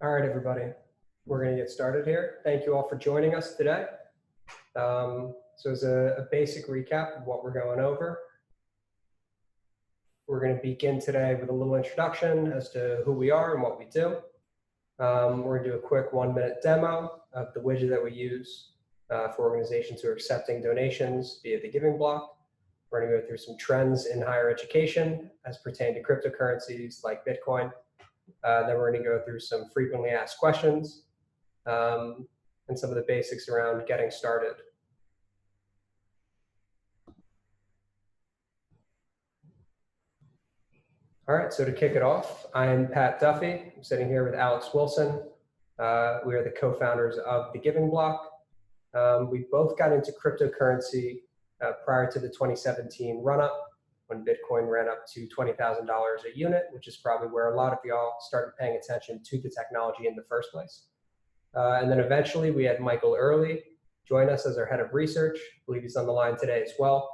All right, everybody, we're going to get started here. Thank you all for joining us today. So as a basic recap of what we're going over, we're going to begin today with a little introduction as to who we are and what we do. We're going to do a quick 1-minute demo of the widget that we use for organizations who are accepting donations via the Giving Block. We're going to go through some trends in higher education as pertain to cryptocurrencies like Bitcoin. Then we're going to go through some frequently asked questions and some of the basics around getting started. All right, so to kick it off, I'm Pat Duffy. I'm sitting here with Alex Wilson. We are the co-founders of the Giving Block. We both got into cryptocurrency prior to the 2017 run-up, when Bitcoin ran up to $20,000 a unit, which is probably where a lot of y'all started paying attention to the technology in the first place. And then eventually we had Michael Early join us as our head of research. I believe he's on the line today as well.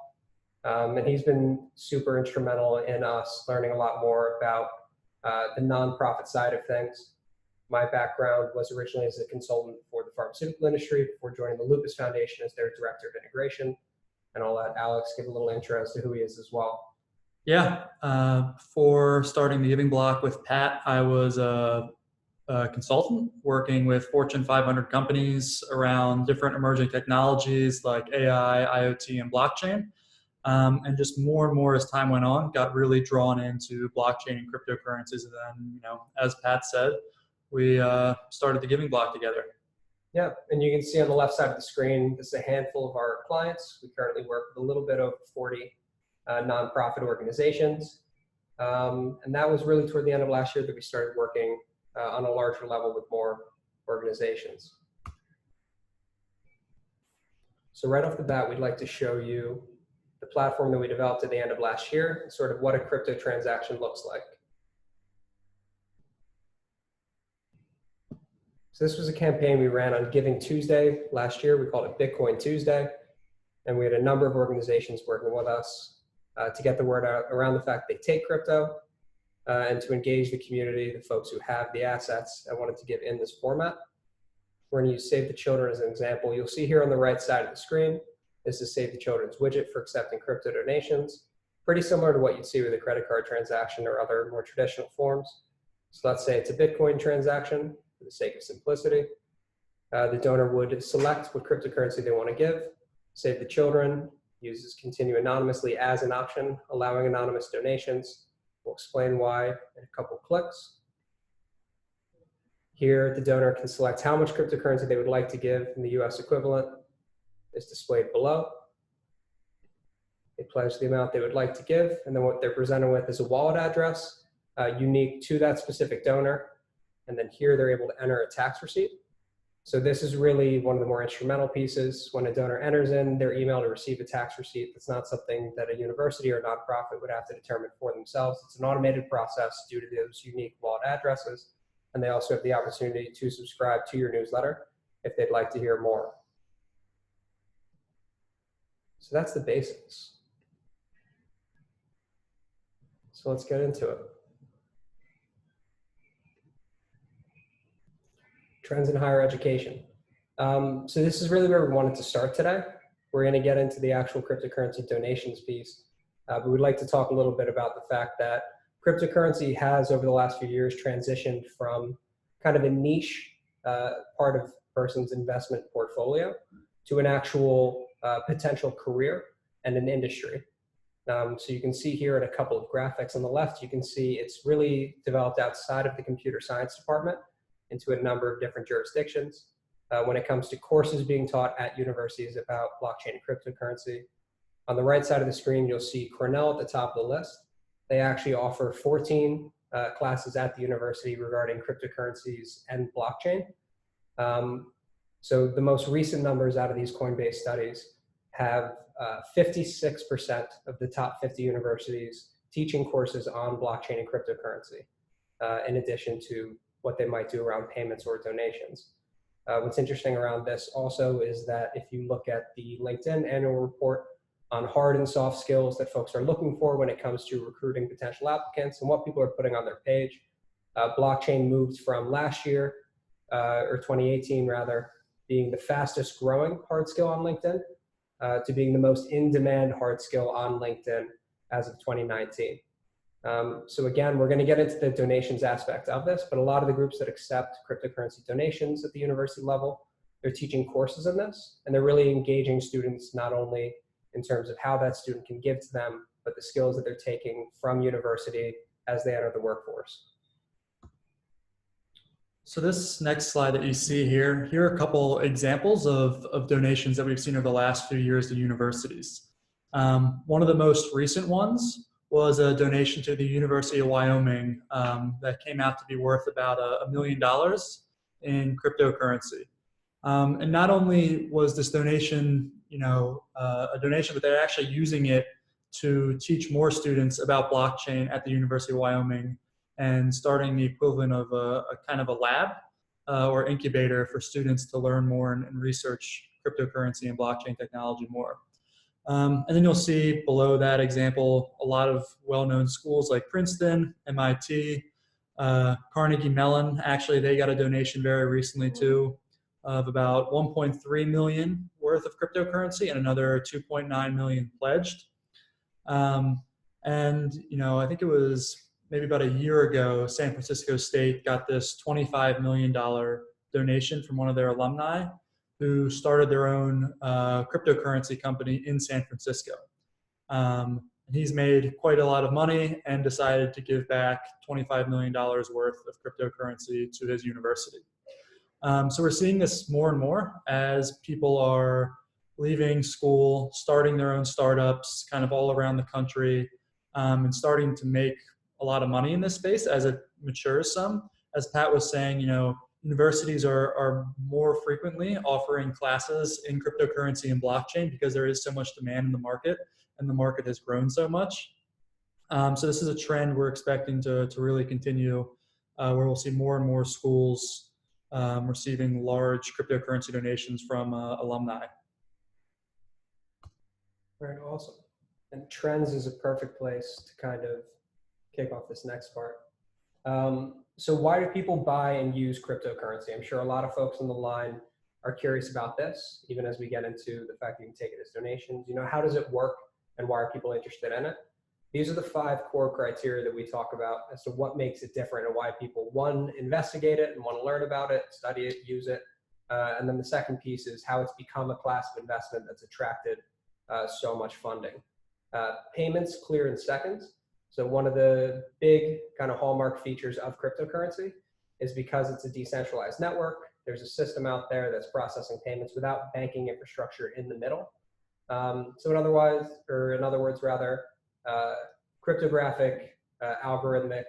And he's been super instrumental in us learning a lot more about the nonprofit side of things. My background was originally as a consultant for the pharmaceutical industry before joining the Lupus Foundation as their director of integration. And I'll let Alex give a little intro as to who he is as well. Yeah, before starting the Giving Block with Pat, I was a consultant working with Fortune 500 companies around different emerging technologies like AI, IoT, and blockchain. And just more and more as time went on, got really drawn into blockchain and cryptocurrencies. And then, as Pat said, we started the Giving Block together. Yeah, and you can see on the left side of the screen, this is a handful of our clients. We currently work with a little bit over 40 nonprofit organizations. And that was really toward the end of last year that we started working on a larger level with more organizations. So right off the bat, we'd like to show you the platform that we developed at the end of last year, and sort of what a crypto transaction looks like. So this was a campaign we ran on Giving Tuesday last year. We called it Bitcoin Tuesday. And we had a number of organizations working with us to get the word out around the fact they take crypto and to engage the community, the folks who have the assets and wanted to give in this format. We're going to use Save the Children as an example. You'll see here on the right side of the screen, this is Save the Children's widget for accepting crypto donations. Pretty similar to what you'd see with a credit card transaction or other more traditional forms. So let's say it's a Bitcoin transaction for the sake of simplicity. The donor would select what cryptocurrency they want to give. Save the Children uses continue anonymously as an option, allowing anonymous donations. We'll explain why in a couple clicks. Here, the donor can select how much cryptocurrency they would like to give, and the US equivalent is displayed below. They pledge the amount they would like to give, and then what they're presented with is a wallet address unique to that specific donor. And then here, they're able to enter a tax receipt. So this is really one of the more instrumental pieces. When a donor enters in their email to receive a tax receipt, that's not something that a university or a nonprofit would have to determine for themselves. It's an automated process due to those unique wallet addresses. And they also have the opportunity to subscribe to your newsletter if they'd like to hear more. So that's the basics. So let's get into it. Trends in higher education. So this is really where we wanted to start today. We're going to get into the actual cryptocurrency donations piece, but we'd like to talk a little bit about the fact that cryptocurrency has, over the last few years, transitioned from kind of a niche part of a person's investment portfolio to an actual potential career and an industry. So you can see here in a couple of graphics on the left, you can see it's really developed outside of the computer science department into a number of different jurisdictions. When it comes to courses being taught at universities about blockchain and cryptocurrency. On the right side of the screen, you'll see Cornell at the top of the list. They actually offer 14 classes at the university regarding cryptocurrencies and blockchain. So the most recent numbers out of these Coinbase studies have 56% of the top 50 universities teaching courses on blockchain and cryptocurrency, in addition to what they might do around payments or donations. What's interesting around this also is that if you look at the LinkedIn annual report on hard and soft skills that folks are looking for when it comes to recruiting potential applicants and what people are putting on their page, Blockchain moved from last year, or 2018 rather, being the fastest growing hard skill on LinkedIn to being the most in-demand hard skill on LinkedIn as of 2019. So again, we're going to get into the donations aspect of this, but a lot of the groups that accept cryptocurrency donations at the university level, they're teaching courses in this, and they're really engaging students not only in terms of how that student can give to them, but the skills that they're taking from university as they enter the workforce. So this next slide that you see here are a couple examples of donations that we've seen over the last few years to universities. One of the most recent ones was a donation to the University of Wyoming that came out to be worth about $1 million in cryptocurrency. And not only was this donation, a donation, but they're actually using it to teach more students about blockchain at the University of Wyoming and starting the equivalent of a kind of a lab or incubator for students to learn more and research cryptocurrency and blockchain technology more. And then you'll see below that example a lot of well-known schools like Princeton, MIT, Carnegie Mellon. Actually, they got a donation very recently too of about 1.3 million worth of cryptocurrency and another 2.9 million pledged. And I think it was maybe about a year ago, San Francisco State got this $25 million donation from one of their alumni who started their own cryptocurrency company in San Francisco. He's made quite a lot of money and decided to give back $25 million worth of cryptocurrency to his university. So we're seeing this more and more as people are leaving school, starting their own startups kind of all around the country, and starting to make a lot of money in this space as it matures some. As Pat was saying, universities are more frequently offering classes in cryptocurrency and blockchain because there is so much demand in the market and the market has grown so much. So this is a trend we're expecting to really continue where we'll see more and more schools receiving large cryptocurrency donations from alumni. Very awesome. And trends is a perfect place to kind of kick off this next part. So why do people buy and use cryptocurrency? I'm sure a lot of folks on the line are curious about this, even as we get into the fact that you can take it as donations. How does it work and why are people interested in it? These are the 5 core criteria that we talk about as to what makes it different and why people, one, investigate it and want to learn about it, study it, use it. And then the second piece is how it's become a class of investment that's attracted so much funding. Payments clear in seconds. So one of the big kind of hallmark features of cryptocurrency is because it's a decentralized network, there's a system out there that's processing payments without banking infrastructure in the middle. So in other words, cryptographic, algorithmic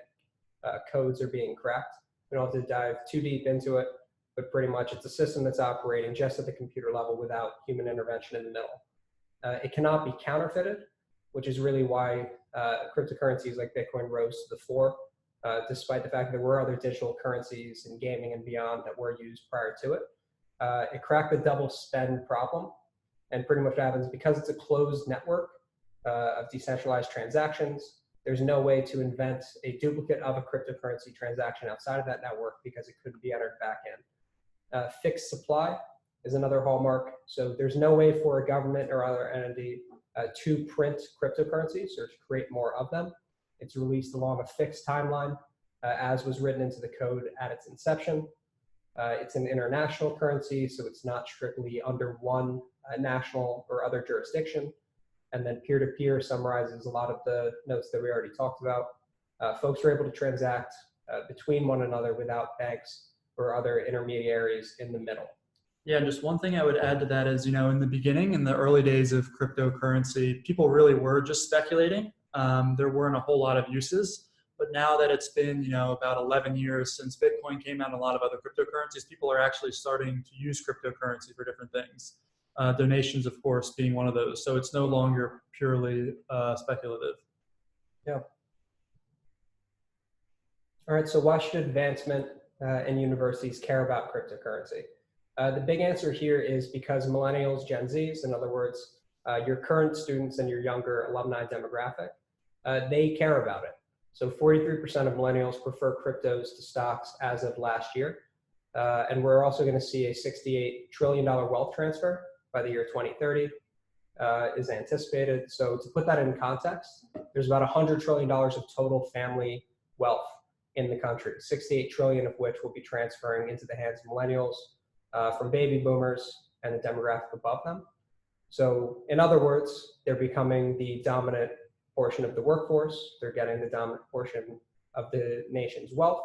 codes are being cracked. We don't have to dive too deep into it, but pretty much it's a system that's operating just at the computer level without human intervention in the middle. It cannot be counterfeited, which is really why cryptocurrencies like Bitcoin rose to the fore, despite the fact that there were other digital currencies in gaming and beyond that were used prior to it. It cracked the double spend problem, and pretty much what happens because it's a closed network of decentralized transactions. There's no way to invent a duplicate of a cryptocurrency transaction outside of that network because it couldn't be entered back in. Fixed supply is another hallmark. So there's no way for a government or other entity to print cryptocurrencies or to create more of them. It's released along a fixed timeline, as was written into the code at its inception. It's an international currency, so it's not strictly under one national or other jurisdiction. And then peer-to-peer summarizes a lot of the notes that we already talked about. Folks are able to transact between one another without banks or other intermediaries in the middle. Yeah, just one thing I would add to that is, in the beginning, in the early days of cryptocurrency, people really were just speculating. There weren't a whole lot of uses, but now that it's been, about 11 years since Bitcoin came out and a lot of other cryptocurrencies, people are actually starting to use cryptocurrency for different things. Donations, of course, being one of those. So it's no longer purely speculative. Yeah. All right, so why should advancement in universities care about cryptocurrency? The big answer here is because millennials, Gen Zs, in other words, your current students and your younger alumni demographic, they care about it. So 43% of millennials prefer cryptos to stocks as of last year. And we're also going to see a $68 trillion wealth transfer by the year 2030 is anticipated. So to put that in context, there's about $100 trillion of total family wealth in the country, 68 trillion of which will be transferring into the hands of millennials from baby boomers and the demographic above them. So in other words, they're becoming the dominant portion of the workforce. They're getting the dominant portion of the nation's wealth.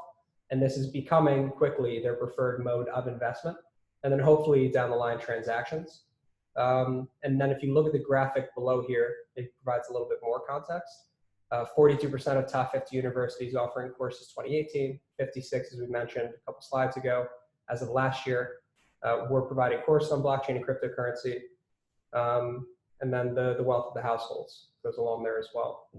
And this is becoming quickly their preferred mode of investment. And then hopefully down the line transactions. And then if you look at the graphic below here, it provides a little bit more context. 42% of top 50 universities offering courses 2018, 56, as we mentioned a couple slides ago, as of last year. We're providing courses on blockchain and cryptocurrency. And then the wealth of the households goes along there as well.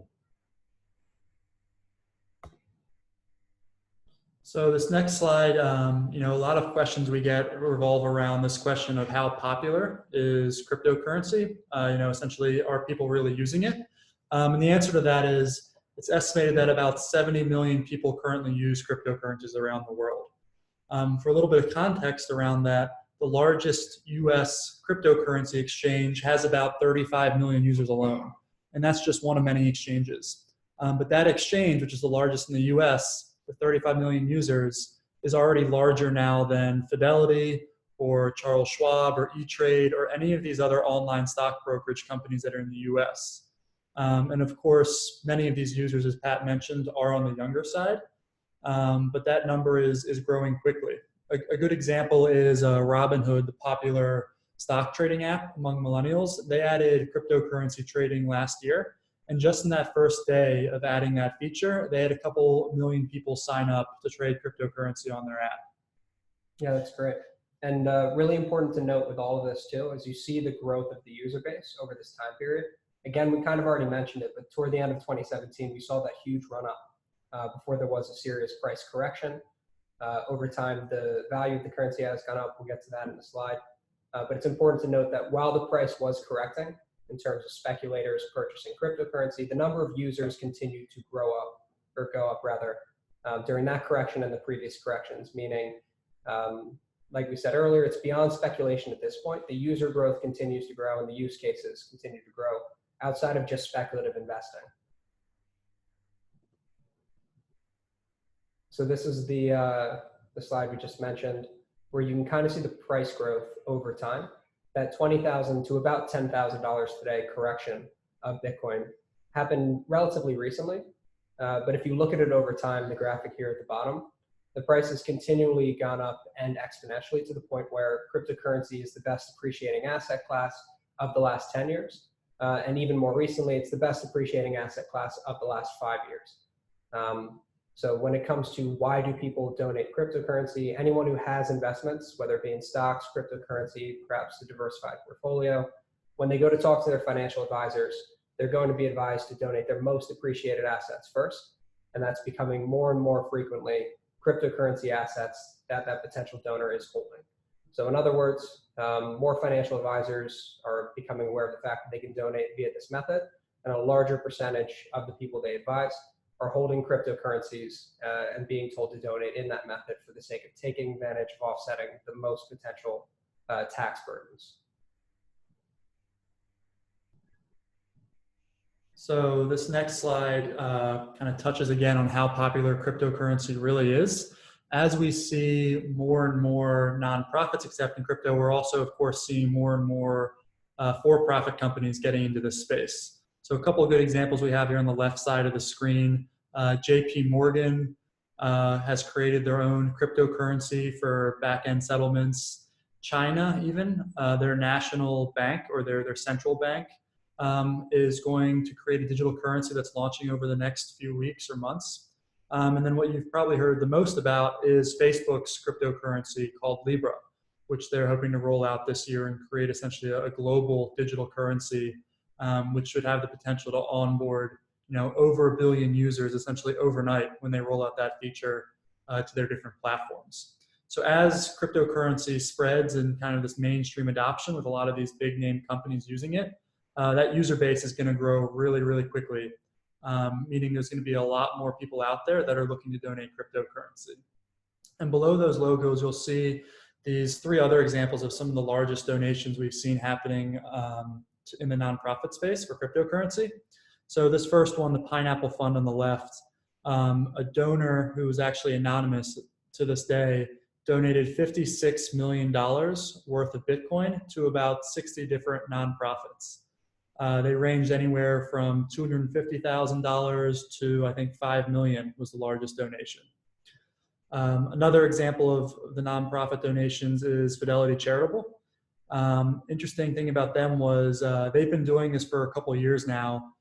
So this next slide, a lot of questions we get revolve around this question of how popular is cryptocurrency? Essentially, are people really using it? And the answer to that is, it's estimated that about 70 million people currently use cryptocurrencies around the world. For a little bit of context around that, the largest US cryptocurrency exchange has about 35 million users alone. And that's just one of many exchanges. But that exchange, which is the largest in the US, with 35 million users, is already larger now than Fidelity or Charles Schwab or E-Trade or any of these other online stock brokerage companies that are in the US. And of course, many of these users, as Pat mentioned, are on the younger side, but that number is growing quickly. A good example is Robinhood, the popular stock trading app among millennials. They added cryptocurrency trading last year. And just in that first day of adding that feature, they had a couple million people sign up to trade cryptocurrency on their app. Yeah, that's great. And really important to note with all of this too, as you see the growth of the user base over this time period. Again, we kind of already mentioned it, but toward the end of 2017, we saw that huge run up before there was a serious price correction. Over time, the value of the currency has gone up. We'll get to that in the slide. But it's important to note that while the price was correcting in terms of speculators purchasing cryptocurrency, the number of users continued to go up during that correction and the previous corrections, meaning, like we said earlier, it's beyond speculation at this point. The user growth continues to grow and the use cases continue to grow outside of just speculative investing. So this is the slide we just mentioned, where you can kind of see the price growth over time. That $20,000 to about $10,000 today correction of Bitcoin happened relatively recently. But if you look at it over time, the graphic here at the bottom, the price has continually gone up and exponentially to the point where cryptocurrency is the best appreciating asset class of the last 10 years. And even more recently, it's the best appreciating asset class of the last 5 years. So when it comes to why do people donate cryptocurrency, anyone who has investments, whether it be in stocks, cryptocurrency, perhaps a diversified portfolio, when they go to talk to their financial advisors, they're going to be advised to donate their most appreciated assets first. And that's becoming more and more frequently cryptocurrency assets that that potential donor is holding. So in other words, more financial advisors are becoming aware of the fact that they can donate via this method, and a larger percentage of the people they advise are holding cryptocurrencies and being told to donate in that method for the sake of taking advantage of offsetting the most potential tax burdens. So this next slide kind of touches again on how popular cryptocurrency really is. As we see more and more nonprofits accepting crypto, we're also, of course, seeing more and more for-profit companies getting into this space. So a couple of good examples we have here on the left side of the screen. JP Morgan has created their own cryptocurrency for back-end settlements. China, even, their national bank or their central bank is going to create a digital currency that's launching over the next few weeks or months. And then what you've probably heard the most about is Facebook's cryptocurrency called Libra, which they're hoping to roll out this year and create essentially a global digital currency, which should have the potential to onboard over 1 billion users essentially overnight when they roll out that feature to their different platforms. So as cryptocurrency spreads and kind of this mainstream adoption with a lot of these big name companies using it, that user base is going to grow really, really quickly. meaning there's going to be a lot more people out there that are looking to donate cryptocurrency. And below those logos, you'll see these 3 other examples of some of the largest donations we've seen happening in the nonprofit space for cryptocurrency. So this first one, the Pineapple Fund on the left, a donor who is actually anonymous to this day donated $56 million worth of Bitcoin to about 60 different nonprofits. They ranged anywhere from $250,000 to I think $5 million was the largest donation. Another example of the nonprofit donations is Fidelity Charitable. Interesting thing about them was they've been doing this for a couple of years now.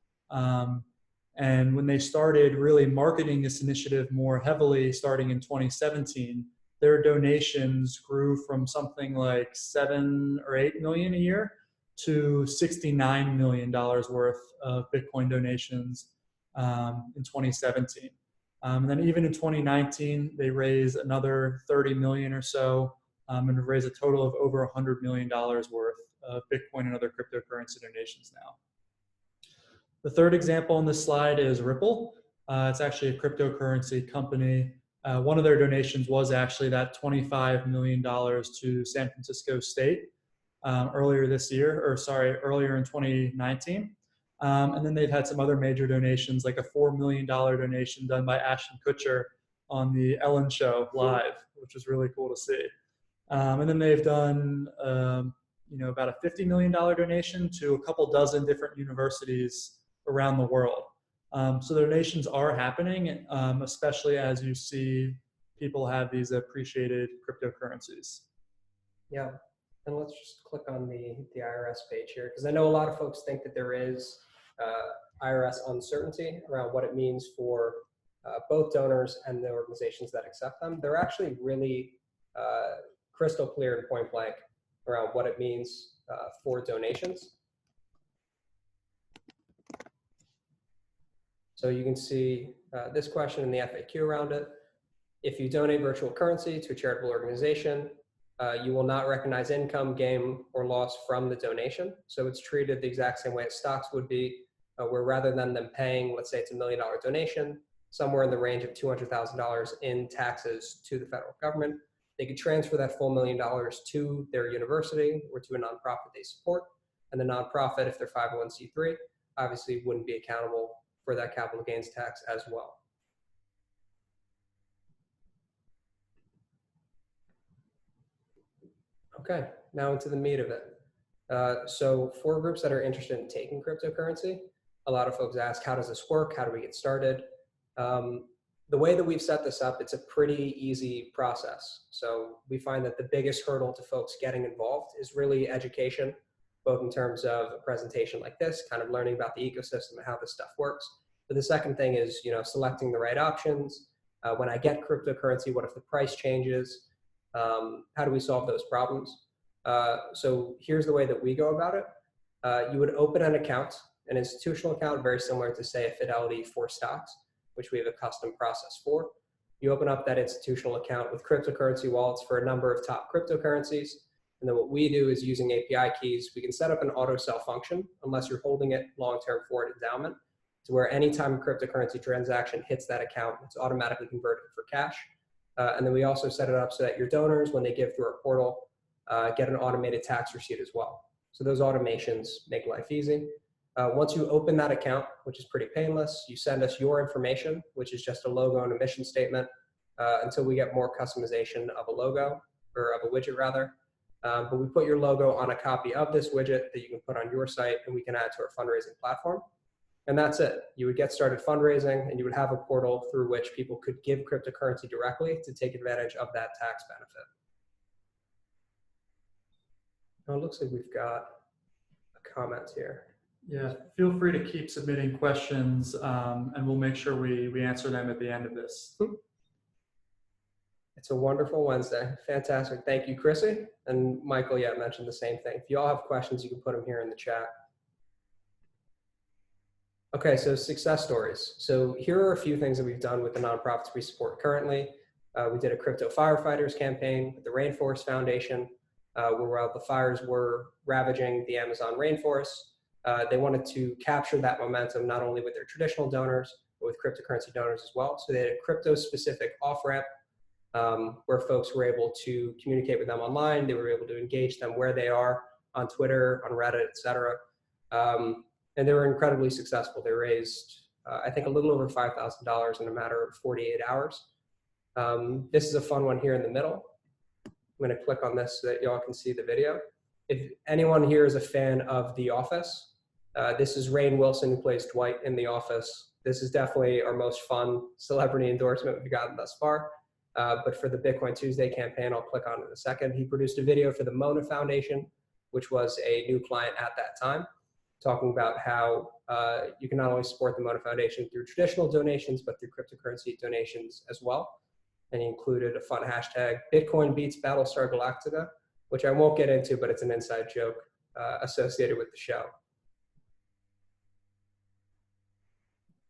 And when they started really marketing this initiative more heavily starting in 2017, their donations grew from something like 7 or 8 million a year to $69 million worth of Bitcoin donations in 2017. And then even in 2019, they raised another 30 million or so and have raised a total of over $100 million worth of Bitcoin and other cryptocurrency donations now. The third example on this slide is Ripple. It's actually a cryptocurrency company. One of their donations was actually that $25 million to San Francisco State earlier in 2019. And then they've had some other major donations, like a $4 million donation done by Ashton Kutcher on the Ellen Show live, which is really cool to see. And then they've done, about a $50 million donation to a couple dozen different universities around the world. So the donations are happening, especially as you see people have these appreciated cryptocurrencies. Yeah, and let's just click on the IRS page here, because I know a lot of folks think that there is IRS uncertainty around what it means for both donors and the organizations that accept them. They're actually really crystal clear and point blank around what it means for donations. So you can see this question in the FAQ around it. If you donate virtual currency to a charitable organization, you will not recognize income, gain, or loss from the donation. So it's treated the exact same way as stocks would be, where rather than them paying, let's say it's $1 million donation, somewhere in the range of $200,000 in taxes to the federal government, they could transfer that full $1 million to their university or to a nonprofit they support. And the nonprofit, if they're 501c3, obviously wouldn't be accountable for that capital gains tax as well. Okay, now into the meat of it. So for groups that are interested in taking cryptocurrency, a lot of folks ask, how does this work? How do we get started? The way that we've set this up, it's a pretty easy process. So we find that the biggest hurdle to folks getting involved is really education, both in terms of a presentation like this, kind of learning about the ecosystem and how this stuff works. But the second thing is, selecting the right options. When I get cryptocurrency, what if the price changes? How do we solve those problems? So here's the way that we go about it. You would open an account, an institutional account, very similar to, say, a Fidelity for stocks, which we have a custom process for. You open up that institutional account with cryptocurrency wallets for a number of top cryptocurrencies. And then what we do is, using API keys, we can set up an auto sell function, unless you're holding it long-term for an endowment, to where anytime a cryptocurrency transaction hits that account, it's automatically converted for cash. And then we also set it up so that your donors, when they give through our portal, get an automated tax receipt as well. So those automations make life easy. Once you open that account, which is pretty painless, you send us your information, which is just a logo and a mission statement, until we get more customization of a logo, or of a widget rather. But we put your logo on a copy of this widget that you can put on your site, and we can add to our fundraising platform. And that's it. You would get started fundraising, and you would have a portal through which people could give cryptocurrency directly to take advantage of that tax benefit. Now it looks like we've got a comment here. Yeah, feel free to keep submitting questions, and we'll make sure we answer them at the end of this. It's a wonderful Wednesday. Fantastic. Thank you, Chrissy. And Michael, yeah, mentioned the same thing. If you all have questions, you can put them here in the chat. Okay, so success stories. So here are a few things that we've done with the nonprofits we support currently. We did a crypto firefighters campaign with the Rainforest Foundation, where the fires were ravaging the Amazon rainforest. They wanted to capture that momentum not only with their traditional donors, but with cryptocurrency donors as well. So they had a crypto-specific off-ramp where folks were able to communicate with them online. They were able to engage them where they are on Twitter, on Reddit, etc. And they were incredibly successful. They raised, I think, a little over $5,000 in a matter of 48 hours. This is a fun one here in the middle. I'm going to click on this so that y'all can see the video. If anyone here is a fan of The Office, this is Rainn Wilson, who plays Dwight in The Office. This is definitely our most fun celebrity endorsement we've gotten thus far. But for the Bitcoin Tuesday campaign, I'll click on it in a second. He produced a video for the Mona Foundation, which was a new client at that time, talking about how you can not only support the Mona Foundation through traditional donations, but through cryptocurrency donations as well. And he included a fun hashtag, Bitcoin beats Battlestar Galactica, which I won't get into, but it's an inside joke associated with the show.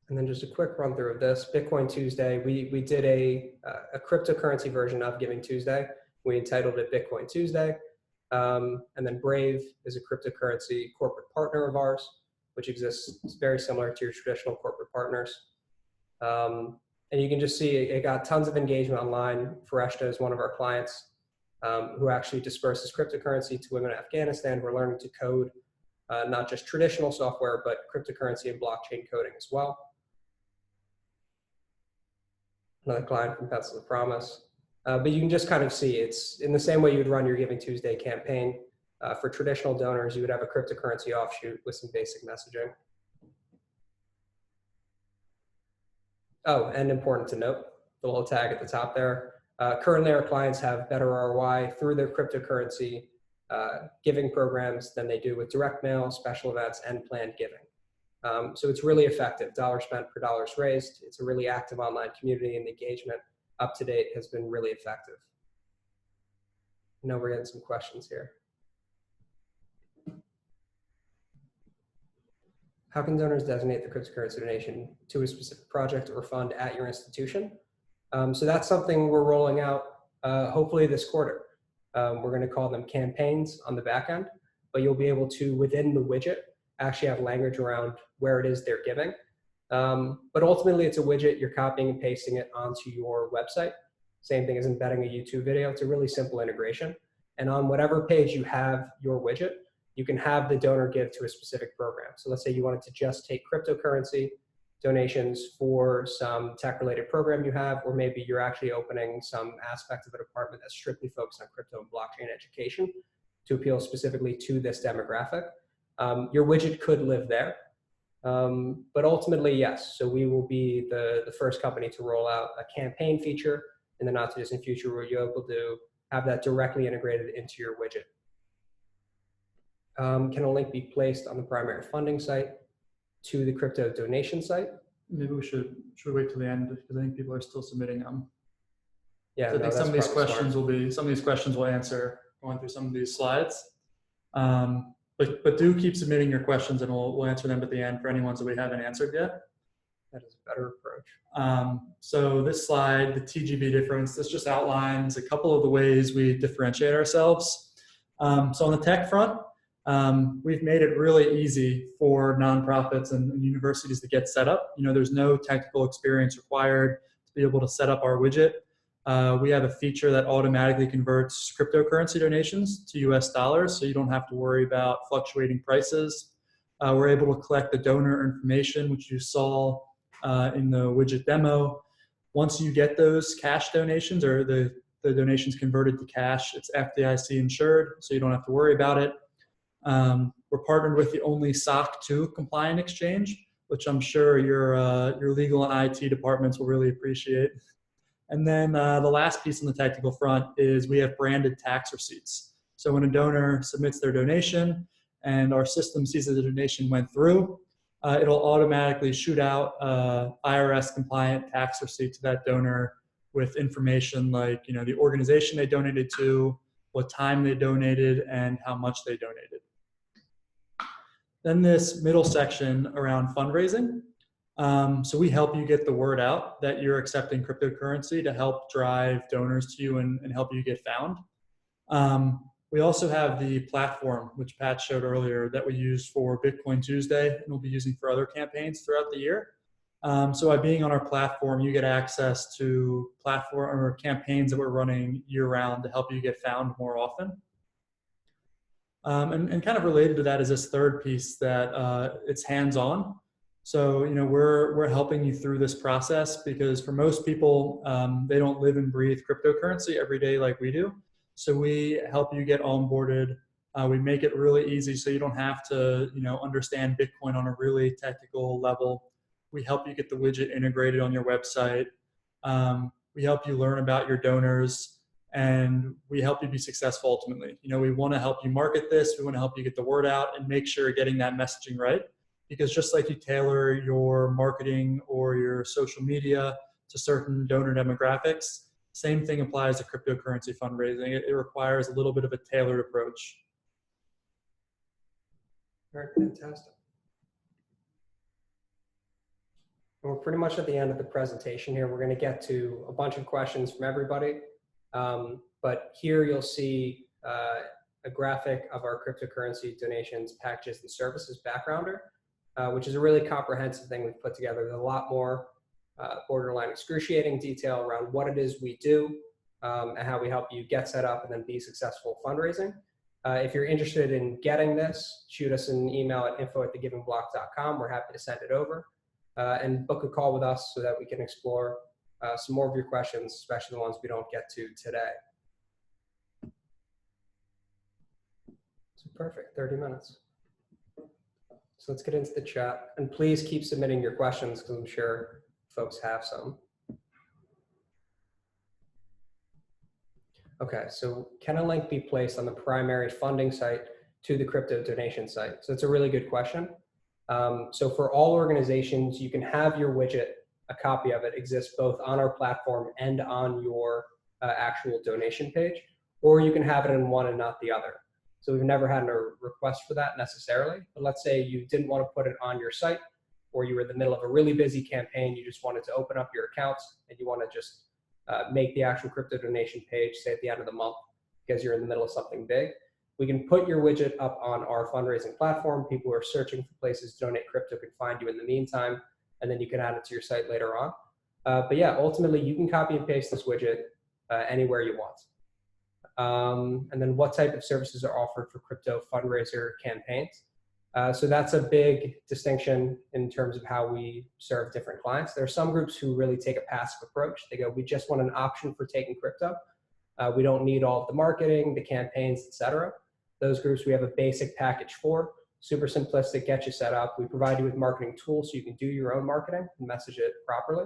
And then just a quick run through of this. Bitcoin Tuesday, we did a cryptocurrency version of Giving Tuesday. We entitled it Bitcoin Tuesday. And then Brave is a cryptocurrency corporate partner of ours, which exists very similar to your traditional corporate partners. And you can just see it got tons of engagement online. Fareshta is one of our clients who actually disperses cryptocurrency to women in Afghanistan. We're learning to code not just traditional software, but cryptocurrency and blockchain coding as well. Another client from Pencil of Promise. But you can just kind of see it's in the same way you would run your Giving Tuesday campaign. For traditional donors, you would have a cryptocurrency offshoot with some basic messaging. Oh, and important to note, the little tag at the top there. Currently, our clients have better ROI through their cryptocurrency giving programs than they do with direct mail, special events, and planned giving. So it's really effective. Dollars spent per dollars raised. It's a really active online community, and the engagement up to date has been really effective. I know we're getting some questions here. How can donors designate the cryptocurrency donation to a specific project or fund at your institution? So that's something we're rolling out hopefully this quarter. We're going to call them campaigns on the back end, but you'll be able to, within the widget, actually have language around where it is they're giving. But ultimately, it's a widget. You're copying and pasting it onto your website. Same thing as embedding a YouTube video. It's a really simple integration. And on whatever page you have your widget, you can have the donor give to a specific program. So let's say you wanted to just take cryptocurrency donations for some tech-related program you have, or maybe you're actually opening some aspect of a department that's strictly focused on crypto and blockchain education to appeal specifically to this demographic. Your widget could live there. But ultimately, yes. So we will be the first company to roll out a campaign feature in the not too distant future where you're able to have that directly integrated into your widget. Can a link be placed on the primary funding site to the crypto donation site? Maybe we should wait till the end because I think people are still submitting them. Yeah, so I think some of these questions will answer going through some of these slides. But do keep submitting your questions and we'll answer them at the end for any ones that we haven't answered yet. That is a better approach. So this slide, the TGB difference, this just outlines a couple of the ways we differentiate ourselves. So on the tech front, we've made it really easy for nonprofits and universities to get set up. You know, there's no technical experience required to be able to set up our widget. We have a feature that automatically converts cryptocurrency donations to US dollars, so you don't have to worry about fluctuating prices. We're able to collect the donor information, which you saw in the widget demo. Once you get those cash donations or the donations converted to cash, it's FDIC insured, so you don't have to worry about it. We're partnered with the only SOC 2 compliant exchange, which I'm sure your legal and IT departments will really appreciate. And then the last piece on the technical front is we have branded tax receipts. So when a donor submits their donation and our system sees that the donation went through, it'll automatically shoot out IRS compliant tax receipt to that donor with information like, you know, the organization they donated to, what time they donated, and how much they donated. Then this middle section around fundraising. So we help you get the word out that you're accepting cryptocurrency to help drive donors to you and help you get found. We also have the platform, which Pat showed earlier, that we use for Bitcoin Tuesday and we'll be using for other campaigns throughout the year. So by being on our platform, you get access to platform or campaigns that we're running year round to help you get found more often. And kind of related to that is this third piece that it's hands-on. So, you know, we're helping you through this process because for most people, they don't live and breathe cryptocurrency every day like we do. So we help you get onboarded. We make it really easy so you don't have to, you know, understand Bitcoin on a really technical level. We help you get the widget integrated on your website. We help you learn about your donors, and we help you be successful ultimately. You know, we want to help you market this. We want to help you get the word out and make sure you're getting that messaging right. Because just like you tailor your marketing or your social media to certain donor demographics, same thing applies to cryptocurrency fundraising. It requires a little bit of a tailored approach. All right, fantastic. We're pretty much at the end of the presentation here. We're going to get to a bunch of questions from everybody. But here you'll see a graphic of our cryptocurrency donations, packages, and services backgrounder, which is a really comprehensive thing we've put together. There's a lot more borderline excruciating detail around what it is we do and how we help you get set up and then be successful fundraising. If you're interested in getting this, shoot us an email at info@thegivingblock.com. We're happy to send it over and book a call with us so that we can explore some more of your questions, especially the ones we don't get to today. So perfect, 30 minutes. So let's get into the chat. And please keep submitting your questions because I'm sure folks have some. Okay, so can a link be placed on the primary funding site to the crypto donation site? So it's a really good question. So for all organizations, you can have your widget, a copy of it exists both on our platform and on your actual donation page, or you can have it in one and not the other. So we've never had a request for that necessarily, but let's say you didn't want to put it on your site, or you were in the middle of a really busy campaign, you just wanted to open up your accounts and you want to just make the actual crypto donation page, say at the end of the month, because you're in the middle of something big. We can put your widget up on our fundraising platform. People who are searching for places to donate crypto can find you in the meantime, and then you can add it to your site later on. But yeah, ultimately you can copy and paste this widget anywhere you want. And then what type of services are offered for crypto fundraiser campaigns? So that's a big distinction in terms of how we serve different clients. There are some groups who really take a passive approach. They go, we just want an option for taking crypto. We don't need all of the marketing, the campaigns, etc. Those groups we have a basic package for, super simplistic, get you set up. We provide you with marketing tools so you can do your own marketing and message it properly.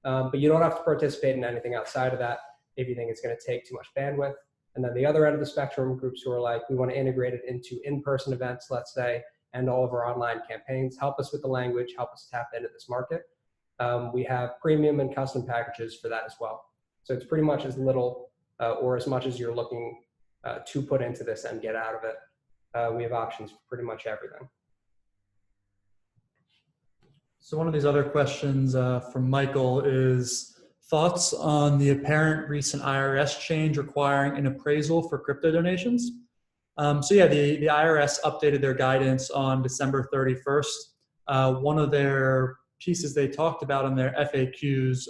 But you don't have to participate in anything outside of that if you think it's going to take too much bandwidth. And then the other end of the spectrum, groups who are like, we want to integrate it into in-person events, let's say, and all of our online campaigns. Help us with the language, help us tap into this market. We have premium and custom packages for that as well. So it's pretty much as little or as much as you're looking to put into this and get out of it. We have options for pretty much everything. So one of these other questions from Michael is thoughts on the apparent recent IRS change requiring an appraisal for crypto donations. So yeah, the IRS updated their guidance on December 31st. One of their pieces they talked about in their FAQs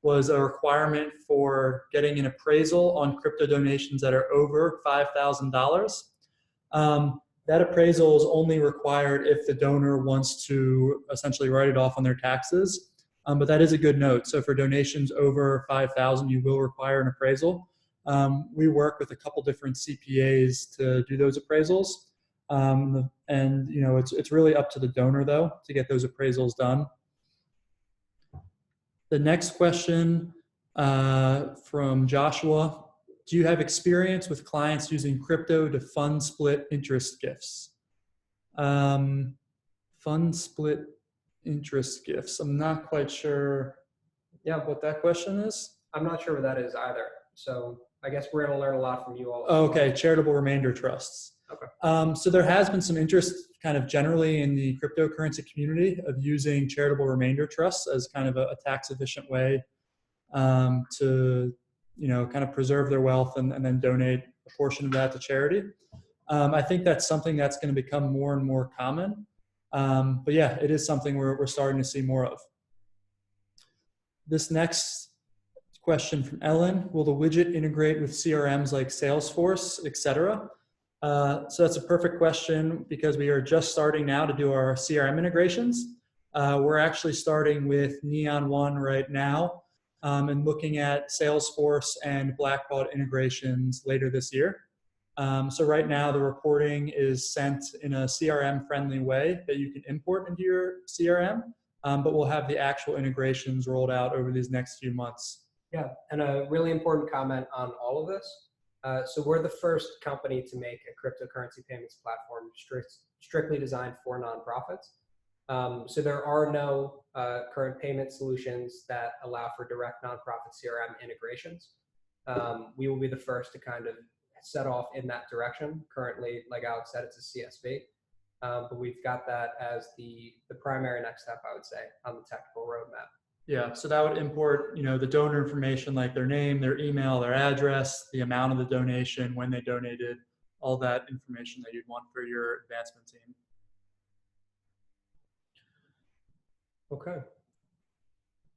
was a requirement for getting an appraisal on crypto donations that are over $5,000. That appraisal is only required if the donor wants to essentially write it off on their taxes. But that is a good note. So for donations over $5,000, you will require an appraisal. We work with a couple different CPAs to do those appraisals. And you know, it's really up to the donor though to get those appraisals done. The next question from Joshua, do you have experience with clients using crypto to fund split interest gifts? Fund split interest gifts. I'm not quite sure what that question is. I'm not sure what that is either. So I guess we're going to learn a lot from you all. Okay, charitable remainder trusts. Okay. So there has been some interest kind of generally in the cryptocurrency community of using charitable remainder trusts as kind of a tax efficient way to, you know, kind of preserve their wealth and then donate a portion of that to charity. I think that's something that's going to become more and more common. But yeah, it is something we're starting to see more of. This next question from Ellen: will the widget integrate with CRMs like Salesforce, etc.? So that's a perfect question because we are just starting now to do our CRM integrations. We're actually starting with Neon One right now and looking at Salesforce and Blackbaud integrations later this year. So right now the reporting is sent in a CRM-friendly way that you can import into your CRM, but we'll have the actual integrations rolled out over these next few months. Yeah, and a really important comment on all of this. So we're the first company to make a cryptocurrency payments platform strictly designed for nonprofits. So there are no current payment solutions that allow for direct nonprofit CRM integrations. We will be the first to kind of set off in that direction. Currently, like Alex said, it's a CSV, but we've got that as the primary next step, I would say, on the technical roadmap. Yeah, so that would import, the donor information like their name, their email, their address, the amount of the donation, when they donated, all that information that you'd want for your advancement team. Okay.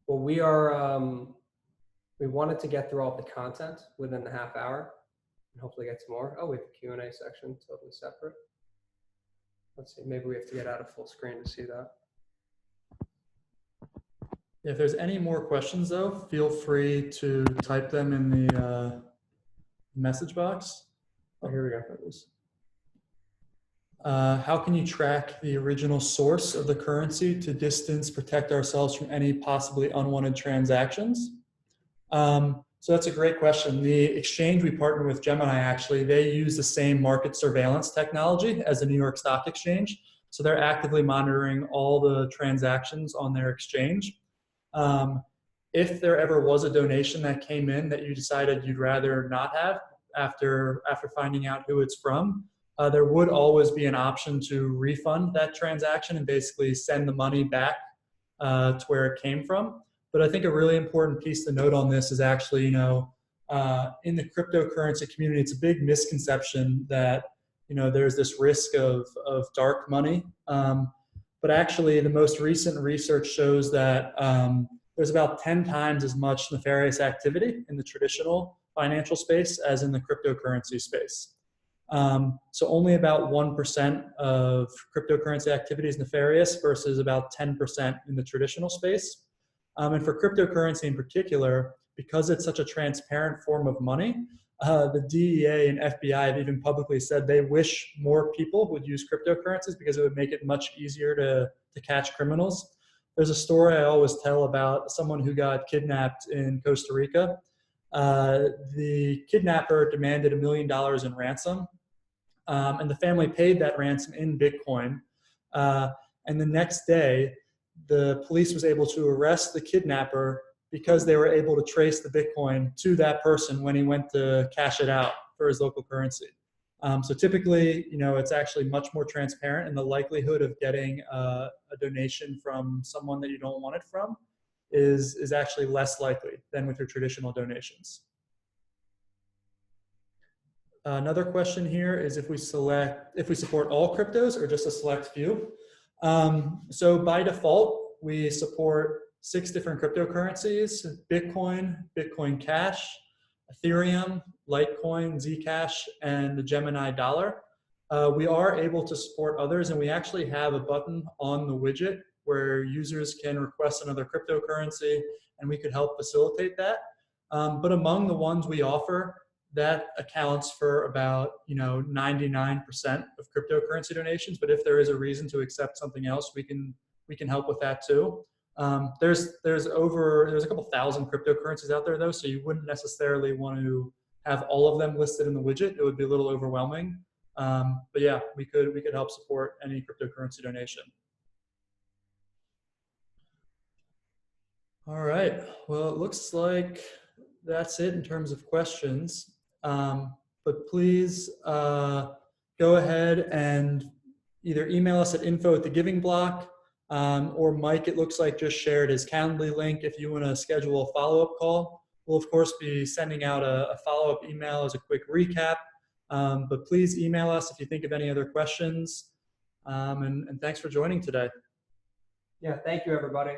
Well, we are, we wanted to get through all the content within the half hour and hopefully get some more. Oh, we have the Q&A section totally separate. Let's see, maybe we have to get out of full screen to see that. If there's any more questions though, feel free to type them in the message box. Oh, here we go. How can you track the original source of the currency to distance protect ourselves from any possibly unwanted transactions? So that's a great question. The exchange we partner with, Gemini, actually, they use the same market surveillance technology as the New York Stock Exchange. So they're actively monitoring all the transactions on their exchange. If there ever was a donation that came in that you decided you'd rather not have after finding out who it's from, there would always be an option to refund that transaction and basically send the money back to where it came from. But I think a really important piece to note on this is actually, in the cryptocurrency community, it's a big misconception that, there's this risk of dark money. But actually, the most recent research shows that there's about 10 times as much nefarious activity in the traditional financial space as in the cryptocurrency space. So only about 1% of cryptocurrency activity is nefarious versus about 10% in the traditional space. And for cryptocurrency in particular, because it's such a transparent form of money, the DEA and FBI have even publicly said they wish more people would use cryptocurrencies because it would make it much easier to catch criminals. There's a story I always tell about someone who got kidnapped in Costa Rica. The kidnapper demanded $1 million in ransom, and the family paid that ransom in Bitcoin. And the next day, the police was able to arrest the kidnapper because they were able to trace the Bitcoin to that person when he went to cash it out for his local currency. So typically, it's actually much more transparent, and the likelihood of getting a donation from someone that you don't want it from is actually less likely than with your traditional donations. Another question here is if we support all cryptos or just a select few. So by default, we support 6 different cryptocurrencies: Bitcoin, Bitcoin Cash, Ethereum, Litecoin, Zcash, and the Gemini dollar. We are able to support others, and we actually have a button on the widget where users can request another cryptocurrency, and we could help facilitate that. But among the ones we offer, that accounts for about 99% of cryptocurrency donations. But if there is a reason to accept something else, we can help with that too. There's a couple thousand cryptocurrencies out there though, so you wouldn't necessarily want to have all of them listed in the widget. It would be a little overwhelming. But yeah, we could help support any cryptocurrency donation. All right. Well, it looks like that's it in terms of questions. But please go ahead and either email us at info@thegivingblock, or Mike, it looks like, just shared his Calendly link if you want to schedule a follow-up call. We'll, of course, be sending out a follow-up email as a quick recap. But please email us if you think of any other questions. And thanks for joining today. Yeah, thank you, everybody.